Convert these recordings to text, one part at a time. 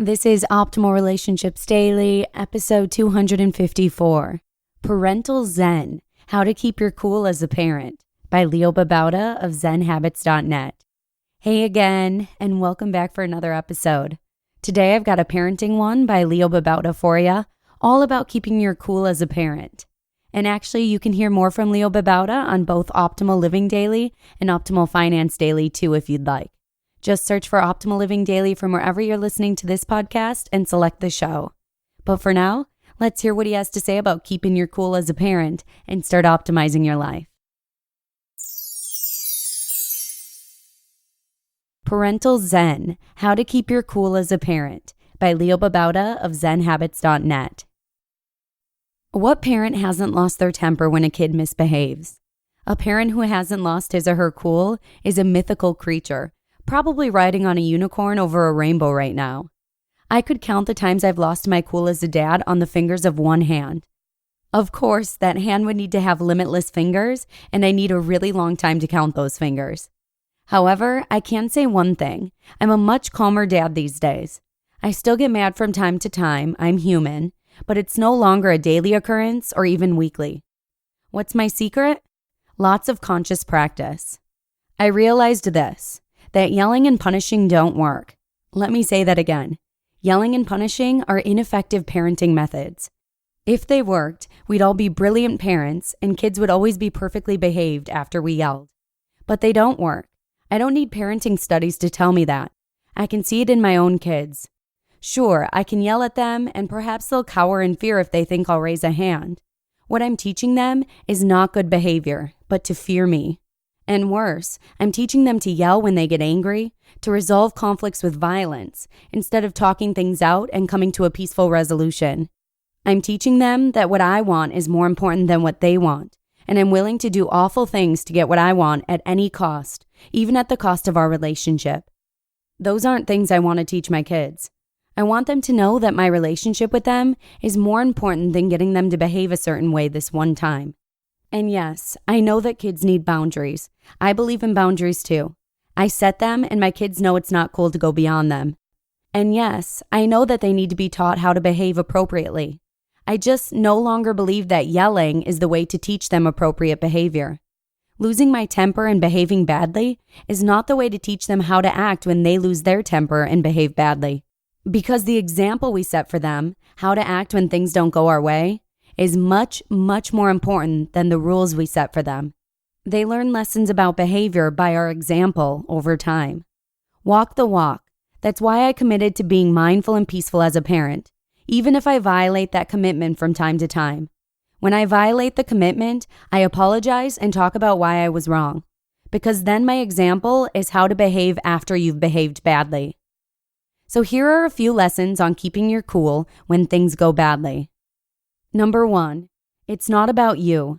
This is Optimal Relationships Daily, episode 254, Parental Zen, How to Keep Your Cool as a Parent, by Babauta of Zen Habits, and&nbsp. Hey again, and welcome back for another episode. Today I've got a parenting one by Babauta for you, all about keeping your cool as a parent. And actually, you can hear more from Babauta on both Optimal Living Daily and Optimal Finance Daily too if you'd like. Just search for Optimal Living Daily from wherever you're listening to this podcast and select the show. But for now, let's hear what he has to say about keeping your cool as a parent and start optimizing your life. Parental Zen, How to Keep Your Cool as a Parent, by Babauta of Zen Habits, and&nbsp. What parent hasn't lost their temper when a kid misbehaves? A parent who hasn't lost his or her cool is a mythical creature, probably riding on a unicorn over a rainbow right now. I could count the times I've lost my cool as a dad on the fingers of one hand. Of course, that hand would need to have limitless fingers, and I need a really long time to count those fingers. However, I can say one thing. I'm a much calmer dad these days. I still get mad from time to time, I'm human, but it's no longer a daily occurrence or even weekly. What's my secret? Lots of conscious practice. I realized this, that yelling and punishing don't work. Let me say that again. Yelling and punishing are ineffective parenting methods. If they worked, we'd all be brilliant parents and kids would always be perfectly behaved after we yelled. But they don't work. I don't need parenting studies to tell me that. I can see it in my own kids. Sure, I can yell at them and perhaps they'll cower in fear if they think I'll raise a hand. What I'm teaching them is not good behavior, but to fear me. And worse, I'm teaching them to yell when they get angry, to resolve conflicts with violence, instead of talking things out and coming to a peaceful resolution. I'm teaching them that what I want is more important than what they want, and I'm willing to do awful things to get what I want at any cost, even at the cost of our relationship. Those aren't things I want to teach my kids. I want them to know that my relationship with them is more important than getting them to behave a certain way this one time. And yes, I know that kids need boundaries. I believe in boundaries too. I set them and my kids know it's not cool to go beyond them. And yes, I know that they need to be taught how to behave appropriately. I just no longer believe that yelling is the way to teach them appropriate behavior. Losing my temper and behaving badly is not the way to teach them how to act when they lose their temper and behave badly. Because the example we set for them, how to act when things don't go our way, is much, much more important than the rules we set for them. They learn lessons about behavior by our example over time. Walk the walk. That's why I committed to being mindful and peaceful as a parent, even if I violate that commitment from time to time. When I violate the commitment, I apologize and talk about why I was wrong, because then my example is how to behave after you've behaved badly. So here are a few lessons on keeping your cool when things go badly. Number 1, it's not about you.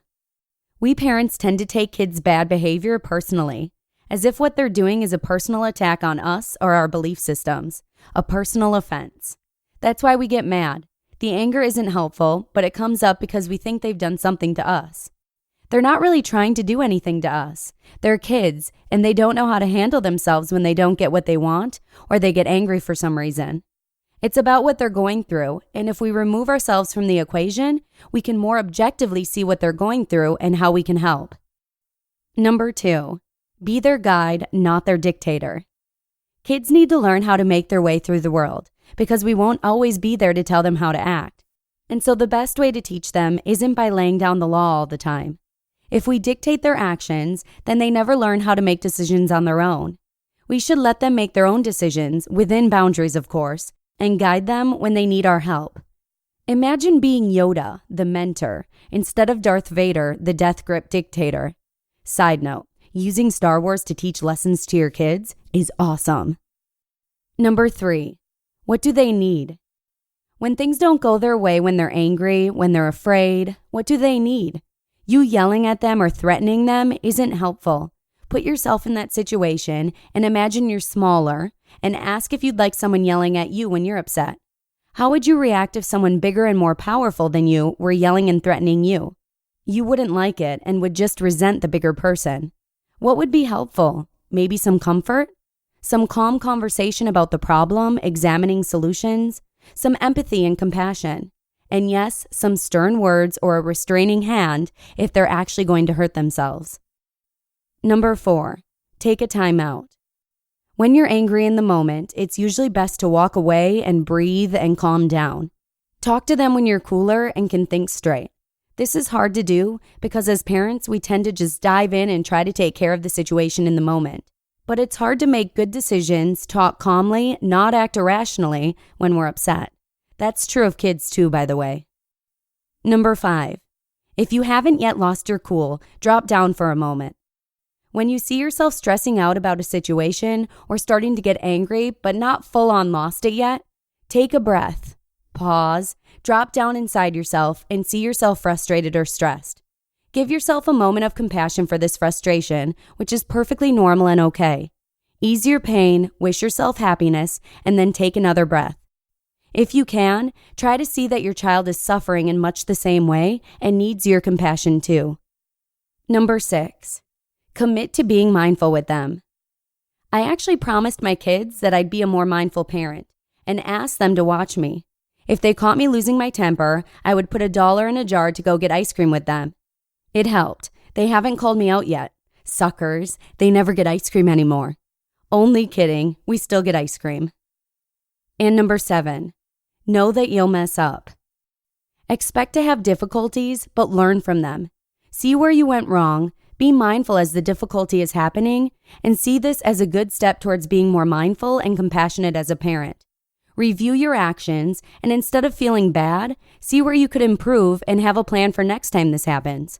We parents tend to take kids' bad behavior personally, as if what they're doing is a personal attack on us or our belief systems, a personal offense. That's why we get mad. The anger isn't helpful, but it comes up because we think they've done something to us. They're not really trying to do anything to us. They're kids, and they don't know how to handle themselves when they don't get what they want or they get angry for some reason. It's about what they're going through, and if we remove ourselves from the equation, we can more objectively see what they're going through and how we can help. Number 2, be their guide, not their dictator. Kids need to learn how to make their way through the world, because we won't always be there to tell them how to act. And so the best way to teach them isn't by laying down the law all the time. If we dictate their actions, then they never learn how to make decisions on their own. We should let them make their own decisions, within boundaries of course, and guide them when they need our help. Imagine being Yoda, the mentor, instead of Darth Vader, the death grip dictator. Side note, using Star Wars to teach lessons to your kids is awesome. Number 3, what do they need? When things don't go their way, when they're angry, when they're afraid, what do they need? You yelling at them or threatening them isn't helpful. Put yourself in that situation and imagine you're smaller and ask if you'd like someone yelling at you when you're upset. How would you react if someone bigger and more powerful than you were yelling and threatening you? You wouldn't like it and would just resent the bigger person. What would be helpful? Maybe some comfort? some calm conversation about the problem, examining solutions, some empathy and compassion, and yes, some stern words or a restraining hand if they're actually going to hurt themselves. Number 4, take a time out. When you're angry in the moment, it's usually best to walk away and breathe and calm down. Talk to them when you're cooler and can think straight. This is hard to do because as parents, we tend to just dive in and try to take care of the situation in the moment. But it's hard to make good decisions, talk calmly, not act irrationally when we're upset. That's true of kids too, by the way. Number 5, if you haven't yet lost your cool, drop down for a moment. When you see yourself stressing out about a situation or starting to get angry but not full-on lost it yet, take a breath, pause, drop down inside yourself and see yourself frustrated or stressed. Give yourself a moment of compassion for this frustration, which is perfectly normal and okay. Ease your pain, wish yourself happiness, and then take another breath. If you can, try to see that your child is suffering in much the same way and needs your compassion too. Number 6, commit to being mindful with them. I actually promised my kids that I'd be a more mindful parent and asked them to watch me. If they caught me losing my temper, I would put $1 in a jar to go get ice cream with them. It helped. They haven't called me out yet. Suckers, they never get ice cream anymore. Only kidding, we still get ice cream. And number 7, know that you'll mess up. Expect to have difficulties, but learn from them. See where you went wrong, be mindful as the difficulty is happening, and see this as a good step towards being more mindful and compassionate as a parent. Review your actions, and instead of feeling bad, see where you could improve and have a plan for next time this happens.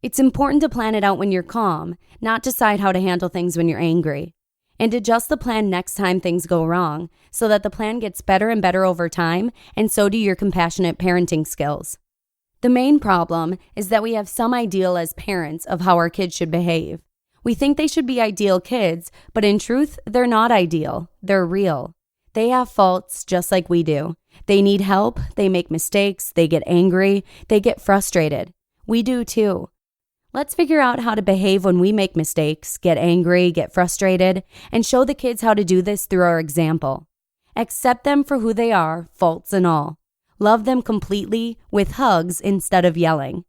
It's important to plan it out when you're calm, not decide how to handle things when you're angry. And adjust the plan next time things go wrong so that the plan gets better and better over time, and so do your compassionate parenting skills. The main problem is that we have some ideal as parents of how our kids should behave. We think they should be ideal kids, but in truth, they're not ideal. They're real. They have faults just like we do. They need help, they make mistakes, they get angry, they get frustrated. We do too. Let's figure out how to behave when we make mistakes, get angry, get frustrated, and show the kids how to do this through our example. Accept them for who they are, faults and all. Love them completely with hugs instead of yelling.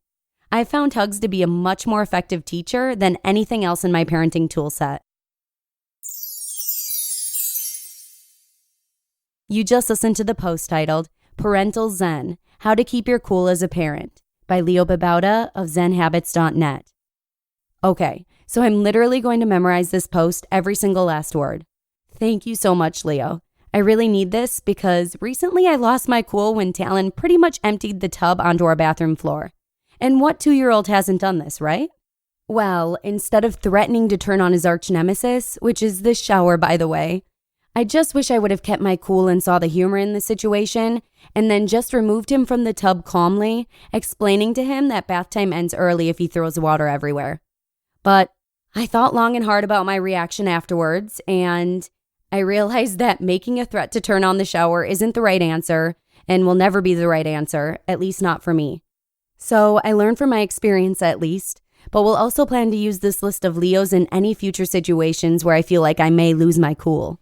I found hugs to be a much more effective teacher than anything else in my parenting toolset. You just listened to the post titled Parental Zen, How to Keep Your Cool as a Parent by Babauta of Zen Habits, and&nbsp. Okay, so I'm literally going to memorize this post every single last word. Thank you so much, Leo. I really need this because recently I lost my cool when Talon pretty much emptied the tub onto our bathroom floor. And what 2-year-old hasn't done this, right? Well, instead of threatening to turn on his arch nemesis, which is the shower, by the way, I just wish I would have kept my cool and saw the humor in the situation, and then just removed him from the tub calmly, explaining to him that bath time ends early if he throws water everywhere. But I thought long and hard about my reaction afterwards, and I realized that making a threat to turn on the shower isn't the right answer, and will never be the right answer, at least not for me. So I learned from my experience at least, but will also plan to use this list of Leos in any future situations where I feel like I may lose my cool.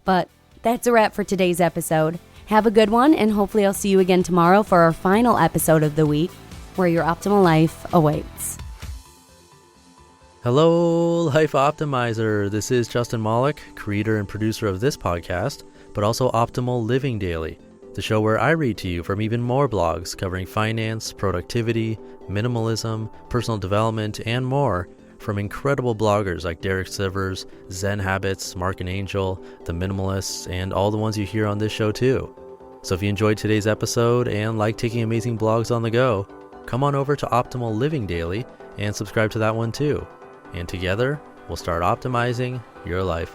But that's a wrap for today's episode. Have a good one, and hopefully I'll see you again tomorrow for our final episode of the week, where your optimal life awaits. Hello, Life Optimizer. This is Justin Malik, creator and producer of this podcast, but also Optimal Living Daily, the show where I read to you from even more blogs covering finance, productivity, minimalism, personal development, and more, from incredible bloggers like Derek Sivers, Zen Habits, Mark and Angel, The Minimalists, and all the ones you hear on this show too. So if you enjoyed today's episode and like taking amazing blogs on the go, come on over to Optimal Living Daily and subscribe to that one too. And together, we'll start optimizing your life.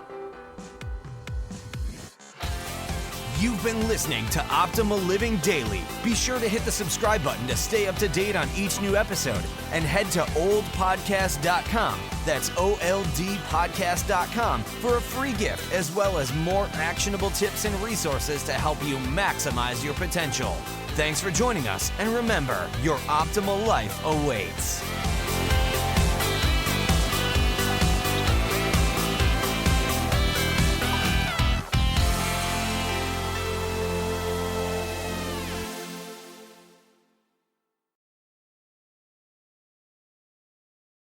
You've been listening to Optimal Living Daily. Be sure to hit the subscribe button to stay up to date on each new episode, and head to oldpodcast.com. That's OLDpodcast.com for a free gift, as well as more actionable tips and resources to help you maximize your potential. Thanks for joining us, and remember, your optimal life awaits.